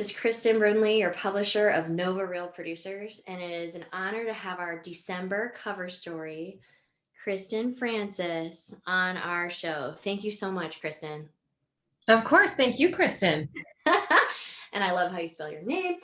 is Kristin Brunley, your publisher of Nova Real Producers, and it is an honor to have our December cover story, Kristin Francis, on our show. Thank you so much, Kristin. Of course. Thank you, Kristin. And I love how you spell your name.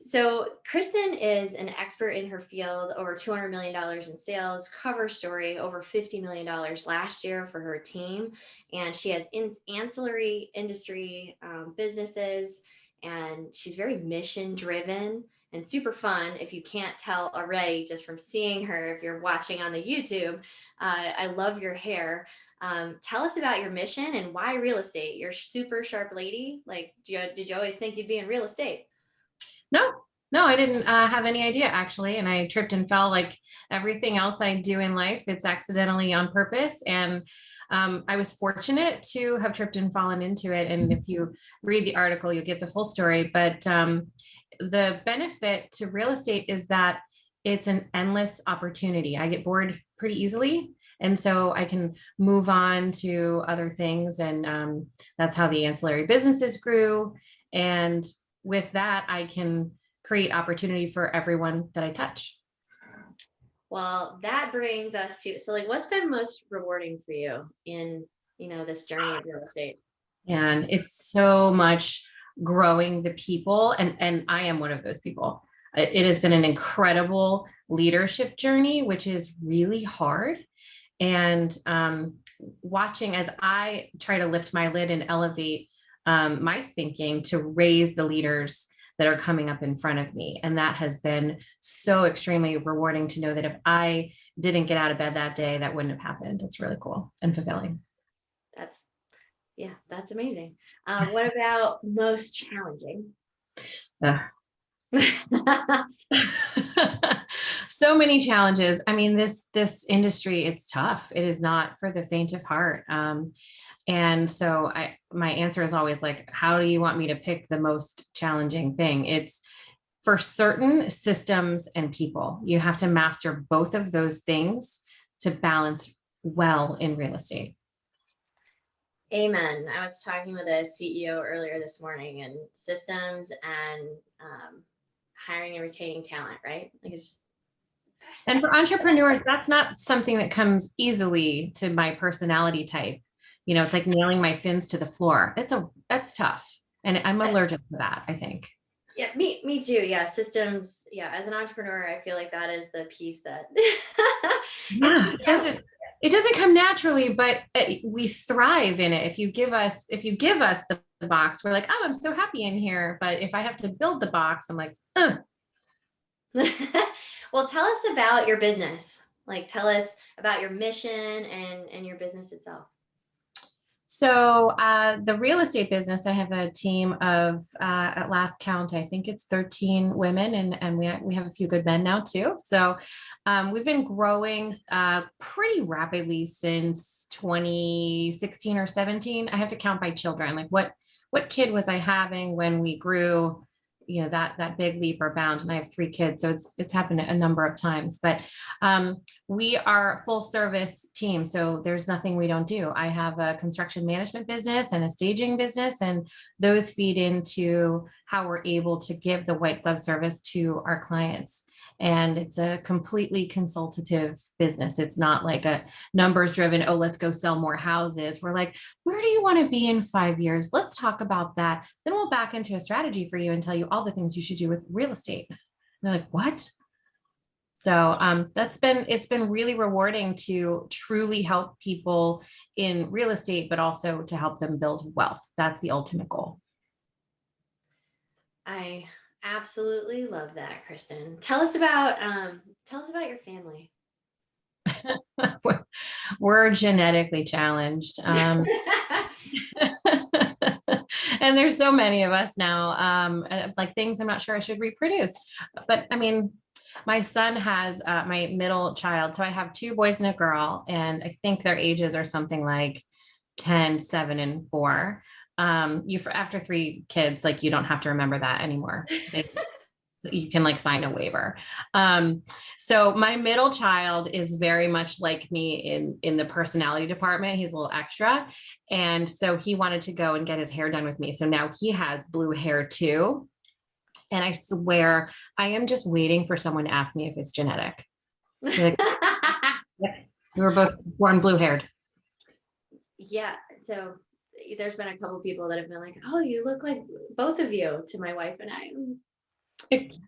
So Kristin is an expert in her field, over $200 million in sales, cover story, over $50 million last year for her team. And she has ancillary industry businesses, and she's very mission driven and super fun. If you can't tell already, just from seeing her, if you're watching on the YouTube, I love your hair. Tell us about your mission and why real estate. You're a super sharp lady. Like, did you always think you'd be in real estate? No, I didn't have any idea actually. And I tripped and fell like everything else I do in life. It's accidentally on purpose. And I was fortunate to have tripped and fallen into it. And if you read the article, you'll get the full story. But the benefit to real estate is that it's an endless opportunity. I get bored pretty easily. And so I can move on to other things. And that's how the ancillary businesses grew. And with that, I can create opportunity for everyone that I touch. Well, that brings us to, so like, what's been most rewarding for you in, this journey of real estate? And it's so much growing the people. And I am one of those people. It has been an incredible leadership journey, which is really hard. And watching as I try to lift my lid and elevate my thinking to raise the leaders that are coming up in front of me. And that has been so extremely rewarding to know that if I didn't get out of bed that day, that wouldn't have happened. It's really cool and fulfilling. That's amazing. What about most challenging? So many challenges. I mean, this industry, it's tough. It is not for the faint of heart. And so my answer is always like, how do you want me to pick the most challenging thing? It's for certain systems and people. You have to master both of those things to balance well in real estate. Amen. I was talking with a CEO earlier this morning, and systems and hiring and retaining talent, right? Like and for entrepreneurs, that's not something that comes easily to my personality type. It's like nailing my fins to the floor. That's tough. And I'm allergic to that, I think. Yeah, me too. Yeah. Systems. Yeah. As an entrepreneur, I feel like that is the piece that it doesn't come naturally, but we thrive in it. If you give us the box, we're like, oh, I'm so happy in here. But if I have to build the box, I'm like, ugh. Well, tell us about your business. Like, tell us about your mission and your business itself. So the real estate business, I have a team of, at last count, I think it's 13 women, and we have a few good men now too. So we've been growing pretty rapidly since 2016 or 17. I have to count by children. Like what kid was I having when we grew? That big leap or bound, and I have 3 kids, so it's happened a number of times. But we are a full service team, so there's nothing we don't do. I have a construction management business and a staging business, and those feed into how we're able to give the white glove service to our clients. And it's a completely consultative business. It's not like a numbers driven, oh, let's go sell more houses. We're like, where do you want to be in 5 years? Let's talk about that. Then we'll back into a strategy for you and tell you all the things you should do with real estate. And they're like, what? So it's been really rewarding to truly help people in real estate, but also to help them build wealth. That's the ultimate goal. I absolutely love that, Kristin. Tell us about your family. We're genetically challenged. And there's so many of us now, like things I'm not sure I should reproduce. But I mean, my son has my middle child. So I have 2 boys and a girl, and I think their ages are something like 10, 7, and 4. After 3 kids, like you don't have to remember that anymore. you can like sign a waiver. So my middle child is very much like me in the personality department. He's a little extra. And so he wanted to go and get his hair done with me. So now he has blue hair too. And I swear I am just waiting for someone to ask me if it's genetic. Like, we were both born blue haired. Yeah. So there's been a couple people that have been like, oh, you look like both of you to my wife and I.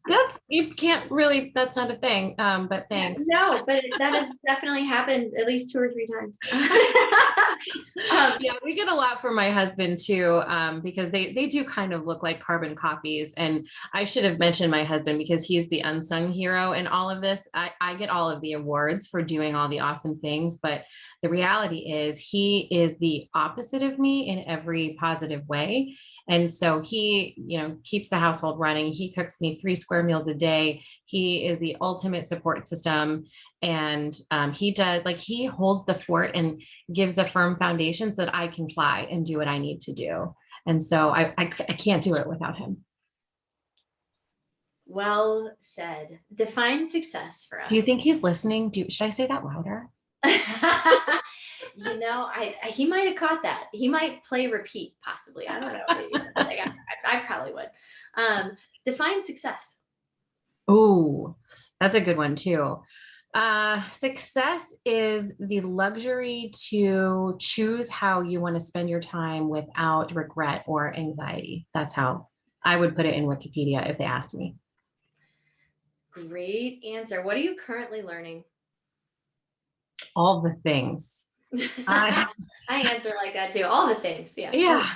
That's, you can't really, that's not a thing. But thanks. No, but that has definitely happened at least 2 or 3 times. Yeah, we get a lot from my husband too, because they do kind of look like carbon copies. And I should have mentioned my husband because he's the unsung hero in all of this. I get all of the awards for doing all the awesome things, but the reality is he is the opposite of me in every positive way. And so he, keeps the household running. He cooks me 3 square meals a day. He is the ultimate support system. And he does, like, he holds the fort and gives a firm foundation so that I can fly and do what I need to do. And so I can't do it without him. Well said. Define success for us. Do you think he's listening? Should I say that louder? He might have caught that. He might play repeat, possibly. I don't know. I probably would. Define success. Oh, that's a good one too. Success is the luxury to choose how you want to spend your time without regret or anxiety. That's how I would put it in Wikipedia if they asked me. Great answer. What are you currently learning? All the things. I answer like that too. All the things. Yeah. Yeah.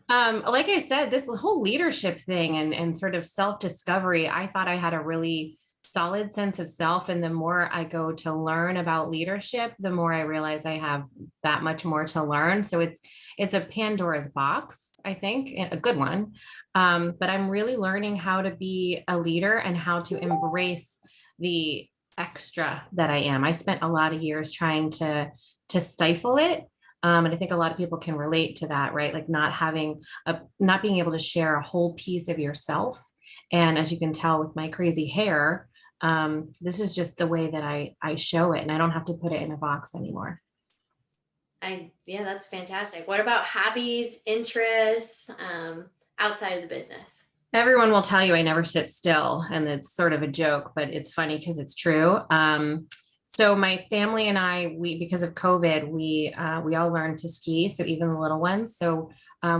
Like I said, this whole leadership thing and sort of self-discovery, I thought I had a really solid sense of self. And the more I go to learn about leadership, the more I realize I have that much more to learn. So it's a Pandora's box, I think, and a good one. But I'm really learning how to be a leader and how to embrace the extra that I am. I spent a lot of years trying to stifle it. And I think a lot of people can relate to that, right? Like not being able to share a whole piece of yourself. And as you can tell with my crazy hair, this is just the way that I show it, and I don't have to put it in a box anymore. Yeah, that's fantastic. What about hobbies, interests, outside of the business? Everyone will tell you I never sit still, and it's sort of a joke, but it's funny because it's true. So my family and I, because of COVID, we all learned to ski. So even the little ones. So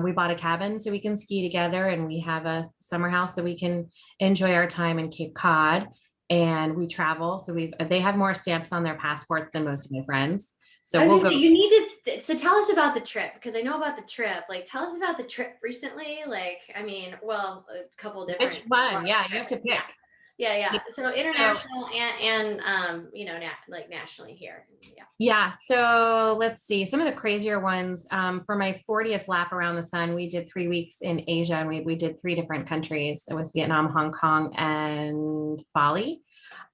we bought a cabin so we can ski together, and we have a summer house so we can enjoy our time in Cape Cod, and we travel. So they have more stamps on their passports than most of my friends. So you need to, so tell us about the trip, because I know about the trip. Like, tell us about the trip recently. Like, I mean, well, a couple different. Which one? Yeah, trips. You have to pick. Yeah. So international and like nationally here. Yeah. So let's see some of the crazier ones. For my 40th lap around the sun, we did 3 weeks in Asia, and we did 3 different countries. It was Vietnam, Hong Kong, and Bali.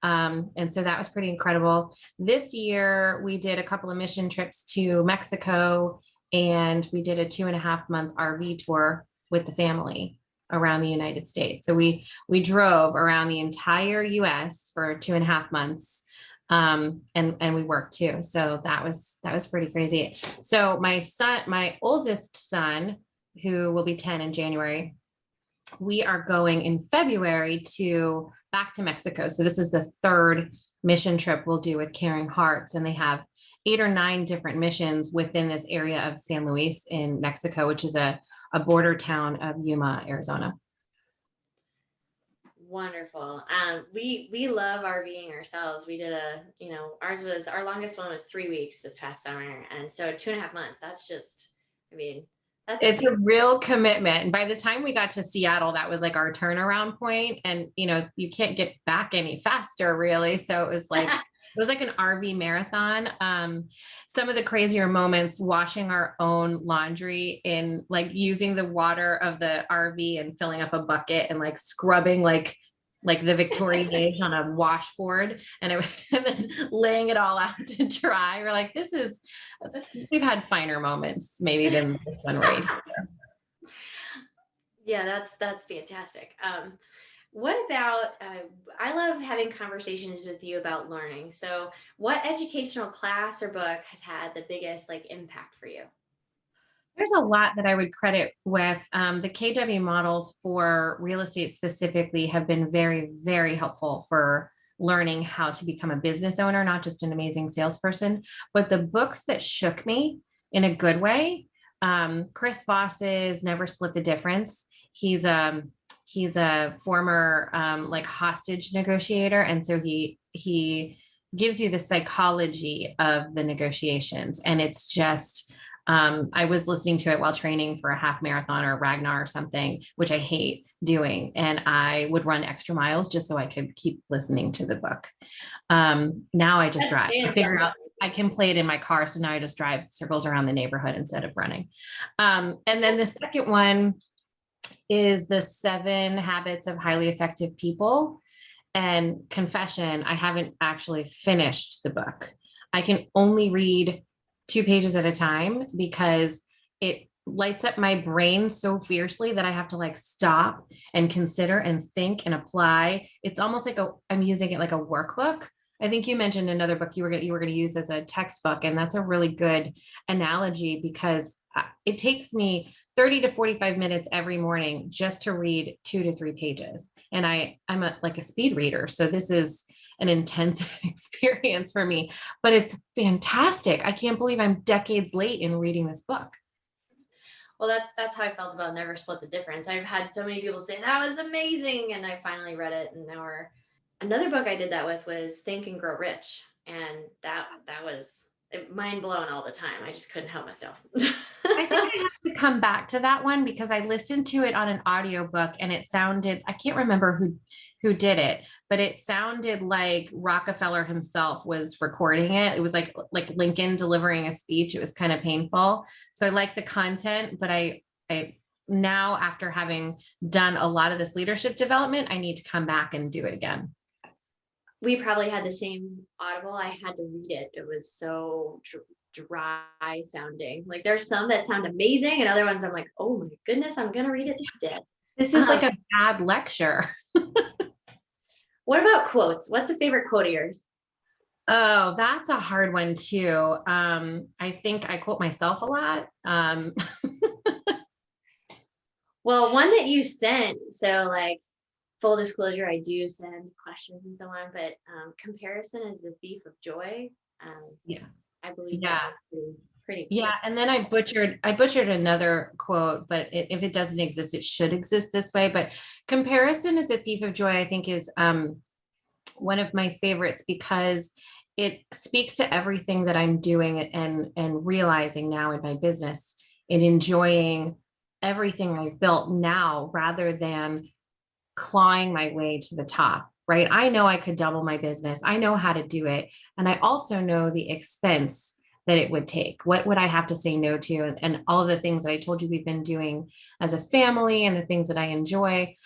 And so that was pretty incredible. This year, we did a couple of mission trips to Mexico, and we did a 2.5-month RV tour with the family around the United States. So we drove around the entire US for 2.5 months. And we worked too. So that was pretty crazy. So my oldest son, who will be 10 in January, we are going in February back to Mexico. So this is the 3rd mission trip we'll do with Caring Hearts. And they have 8 or 9 different missions within this area of San Luis in Mexico, which is a border town of Yuma, Arizona. Wonderful. We love RVing ourselves. We did our longest one was 3 weeks this past summer. And so 2.5 months, that's just, it's a real commitment. And by the time we got to Seattle, that was like our turnaround point. And, you can't get back any faster really. So it was like, an RV marathon. Some of the crazier moments, washing our own laundry in like using the water of the RV and filling up a bucket and like scrubbing like the Victorian age on a washboard and then laying it all out to dry. We're like, we've had finer moments maybe than this one right here. Yeah, that's fantastic. What about, I love having conversations with you about learning. So, what educational class or book has had the biggest like impact for you? There's a lot that I would credit with. The KW models for real estate specifically have been very, very helpful for learning how to become a business owner, not just an amazing salesperson. But the books that shook me in a good way, Chris Voss's Never Split the Difference. He's he's a former like hostage negotiator, and so he gives you the psychology of the negotiations, and it's just I was listening to it while training for a half marathon or Ragnar or something, which I hate doing. And I would run extra miles just so I could keep listening to the book. Now I just That's drive. I figure fantastic. out I can play it in my car. So now I just drive circles around the neighborhood instead of running. And then the second one is the 7 Habits of Highly Effective People. And confession, I haven't actually finished the book. I can only read 2 pages at a time because it lights up my brain so fiercely that I have to like stop and consider and think and apply. It's almost like I'm using it like a workbook. I think you mentioned another book you were going to use as a textbook, and that's a really good analogy because it takes me 30 to 45 minutes every morning just to read 2 to 3 pages. And I'm like a speed reader. So this is an intense experience for me, but it's fantastic. I can't believe I'm decades late in reading this book. Well, that's how I felt about Never Split the Difference. I've had so many people say that was amazing, and I finally read it. And now we're another book I did that with was Think and Grow Rich, and that was mind blown all the time. I just couldn't help myself. I think I have to come back to that one because I listened to it on an audiobook and it sounded, I can't remember who did it, but it sounded like Rockefeller himself was recording it. It was like Lincoln delivering a speech. It was kind of painful. So I like the content, but I now after having done a lot of this leadership development, I need to come back and do it again. We probably had the same Audible. I had to read it. It was so dry sounding. Like there's some that sound amazing, and other ones I'm like, oh my goodness, I'm gonna read it instead. This is like a bad lecture. What about quotes? What's a favorite quote of yours? Oh, that's a hard one too. I think I quote myself a lot. Well, one that you sent, so like full disclosure, I do send questions and so on, but comparison is the thief of joy. Yeah. I believe Yeah. that is pretty cool. Yeah. And then I butchered another quote, but if it doesn't exist, it should exist this way. But comparison is a thief of joy, I think is one of my favorites because it speaks to everything that I'm doing and realizing now in my business and enjoying everything I've built now rather than clawing my way to the top, right? I know I could double my business. I know how to do it. And I also know the expense that it would take. What would I have to say no to? And all of the things that I told you we've been doing as a family and the things that I enjoy.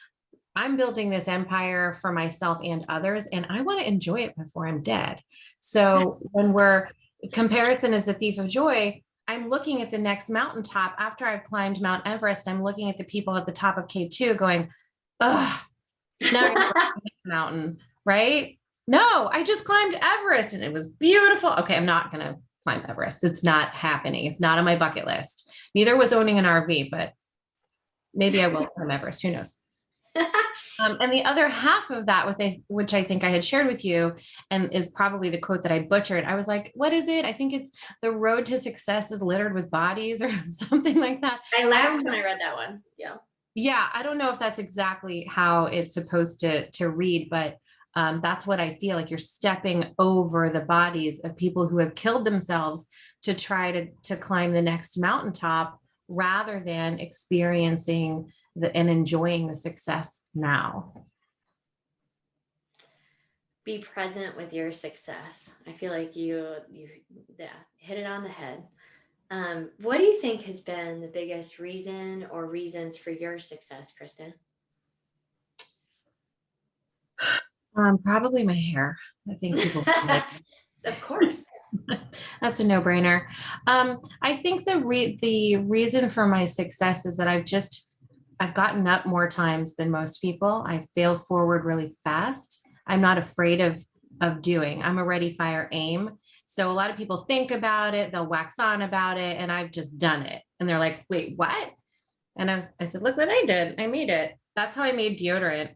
I'm building this empire for myself and others, and I want to enjoy it before I'm dead. So when we're comparison is the thief of joy, I'm looking at the next mountaintop after I've climbed Mount Everest. I'm looking at the people at the top of K2 going, ugh, now mountain, right? No, I just climbed Everest and it was beautiful. Okay, I'm not going to climb Everest. It's not happening. It's not on my bucket list. Neither was owning an RV, but maybe I will climb Everest. Who knows? And the other half of that, which I think I had shared with you, and is probably the quote that I butchered. I was like, "What is it?" I think it's "The road to success is littered with bodies," or something like that. I laughed when I read that one. Yeah. Yeah, I don't know if that's exactly how it's supposed to read, but that's what I feel like. You're stepping over the bodies of people who have killed themselves to try to climb the next mountaintop rather than experiencing and enjoying the success now. Be present with your success. I feel like you yeah, hit it on the head. What do you think has been the biggest reason or reasons for your success, Kristin? Probably my hair. I think people Of course. that's a no-brainer. I think the reason for my success is that I've gotten up more times than most people. I fail forward really fast. I'm not afraid of doing. I'm a ready, fire, aim. So a lot of people think about it, they'll wax on about it, and I've just done it. And they're like, wait, what? And I said, look what I did. I made it. That's how I made deodorant.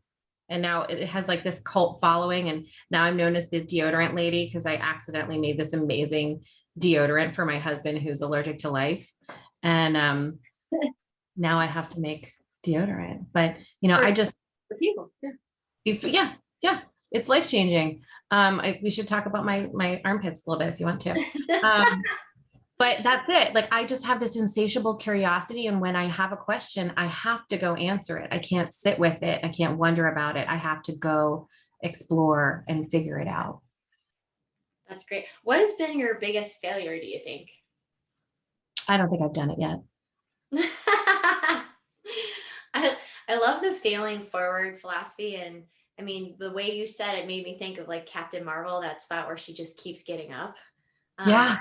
And now it has like this cult following. And now I'm known as the deodorant lady because I accidentally made this amazing deodorant for my husband who's allergic to life. And now I have to make deodorant. But I just For people. Yeah. yeah, yeah, it's life changing. We should talk about my armpits a little bit if you want to. But that's it. Like, I just have this insatiable curiosity. And when I have a question, I have to go answer it. I can't sit with it. I can't wonder about it. I have to go explore and figure it out. That's great. What has been your biggest failure, do you think? I don't think I've done it yet. I love the failing forward philosophy. And I mean, the way you said it made me think of like Captain Marvel, that spot where she just keeps getting up. Yeah.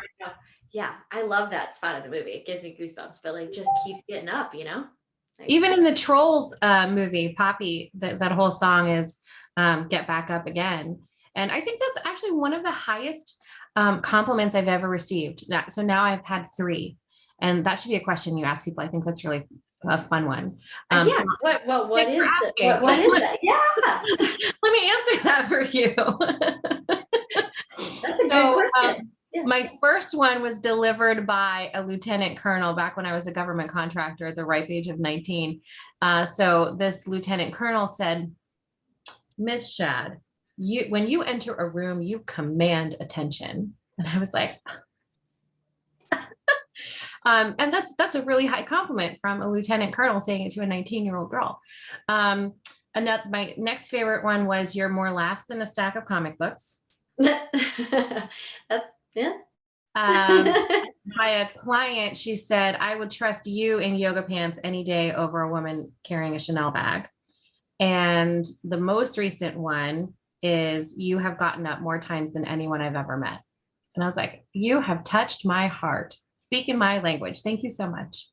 Yeah, I love that spot of the movie. It gives me goosebumps, but like just keeps getting up, Like, Even in the Trolls movie, Poppy, that whole song is Get Back Up Again. And I think that's actually one of the highest compliments I've ever received. So now I've had 3. And that should be a question you ask people. I think that's really a fun one. yeah. So What is that? Yeah. Let me answer that for you. That's a good question. Yeah. My first one was delivered by a lieutenant colonel back when I was a government contractor at the ripe age of 19. So this lieutenant colonel said, Miss Shad, when you enter a room, you command attention. And I was like, and that's a really high compliment from a lieutenant colonel saying it to a 19-year-old girl. My next favorite one was, you're more laughs than a stack of comic books. Yeah. By a client, she said, I would trust you in yoga pants any day over a woman carrying a Chanel bag. And the most recent one is, you have gotten up more times than anyone I've ever met. And I was like, you have touched my heart. Speak in my language. Thank you so much.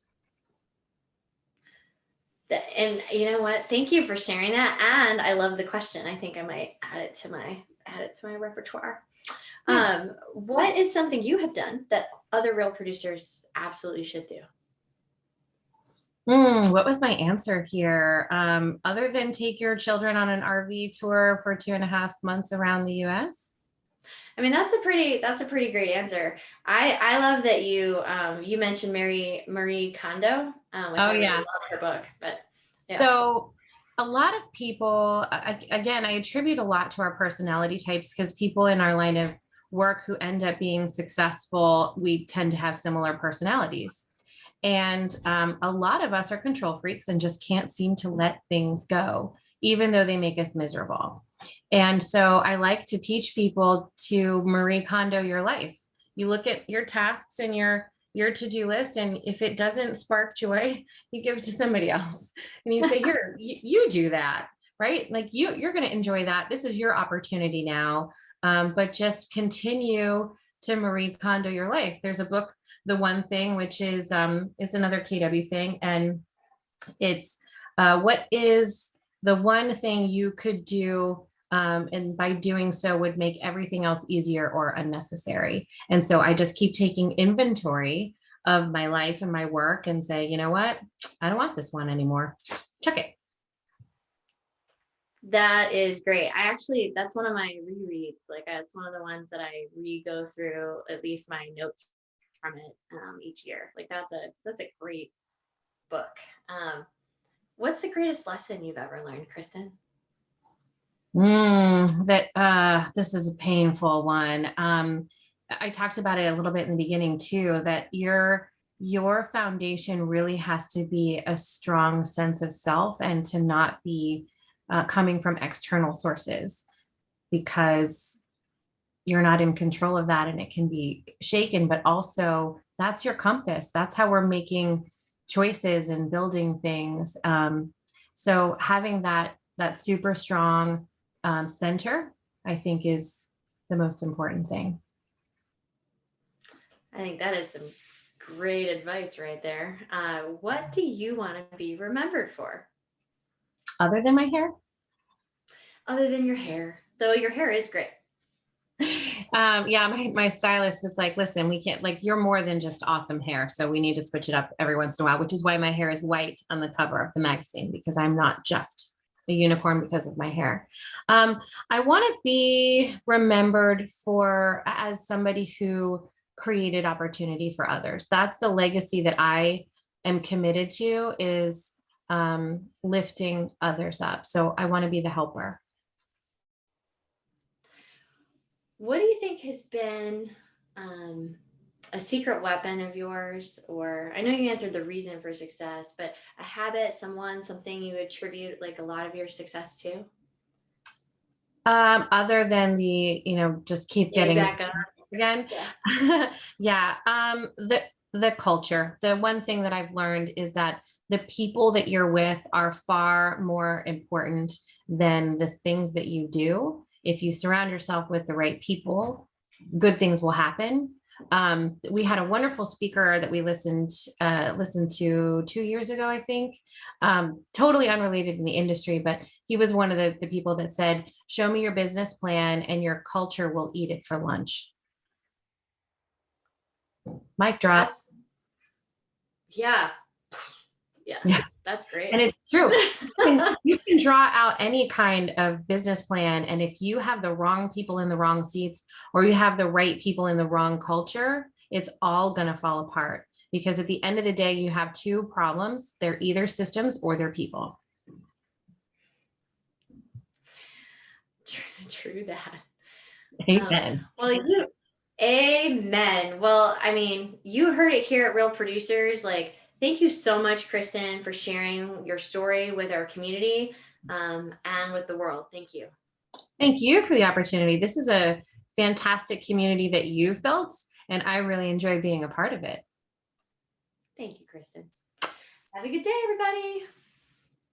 And you know what? Thank you for sharing that. And I love the question. I think I might add it to my repertoire. What is something you have done that other real producers absolutely should do? What was my answer here? Other than take your children on an RV tour for 2.5 months around the US? I mean, that's a pretty great answer. I love that you mentioned Marie Kondo, which I really love her book. But yeah. So a lot of people, again, I attribute a lot to our personality types, because people in our line of work who end up being successful, we tend to have similar personalities. And a lot of us are control freaks and just can't seem to let things go, even though they make us miserable. And so I like to teach people to Marie Kondo your life. You look at your tasks and your to-do list, and if it doesn't spark joy, you give it to somebody else. And you say, here, you do that, right? Like you're going to enjoy that. This is your opportunity now. But just continue to Marie Kondo your life. There's a book, The One Thing, which is it's another KW thing, and it's what is the one thing you could do, and by doing so would make everything else easier or unnecessary. And so I just keep taking inventory of my life and my work and say, you know what, I don't want this one anymore. Chuck it. That is great. That's one of my rereads. Like, it's one of the ones that I re-go through, at least my notes from it each year. Like, that's a great book. What's the greatest lesson you've ever learned, Kristin? This is a painful one. I talked about it a little bit in the beginning too, that your foundation really has to be a strong sense of self, and to not be coming from external sources, because you're not in control of that and it can be shaken. But also, that's your compass. That's how we're making choices and building things. So having that super strong center, I think, is the most important thing. I think that is some Great advice right there. What do you want to be remembered for Other than my hair. other than your hair? Though your hair is great. Yeah, my stylist was like, listen, we can't, like, you're more than just awesome hair. So we need to switch it up every once in a while, which is why my hair is white on the cover of the magazine, because I'm not just a unicorn because of my hair. I want to be remembered for as somebody who created opportunity for others. That's the legacy that I am committed to, is lifting others up. So I want to be the helper. What do you think has been a secret weapon of yours? Or I know you answered the reason for success, but a habit, someone, something you attribute like a lot of your success to? Other than just keep Yeah, getting back up. again. Yeah. Yeah. The culture. The one thing that I've learned is that the people that you're with are far more important than the things that you do. If you surround yourself with the right people, good things will happen. We had a wonderful speaker that we listened to 2 years ago, I think. Totally unrelated in the industry, but he was one of the people that said, show me your business plan and your culture will eat it for lunch. Mic drop. That's, yeah. Yeah. Yeah. That's And great. it's true. You can draw out any kind of business plan. And if you have the wrong people in the wrong seats, or you have the right people in the wrong culture, it's all going to fall apart. Because at the end of the day, you have two problems. They're either systems or they're people. True that. Amen. Well, amen. Well, I mean, you heard it here at Real Producers. Like, thank you so much, Kristin, for sharing your story with our community and with the world. Thank you. Thank you for the opportunity. This is a fantastic community that you've built, and I really enjoy being a part of it. Thank you, Kristin. Have a good day, everybody.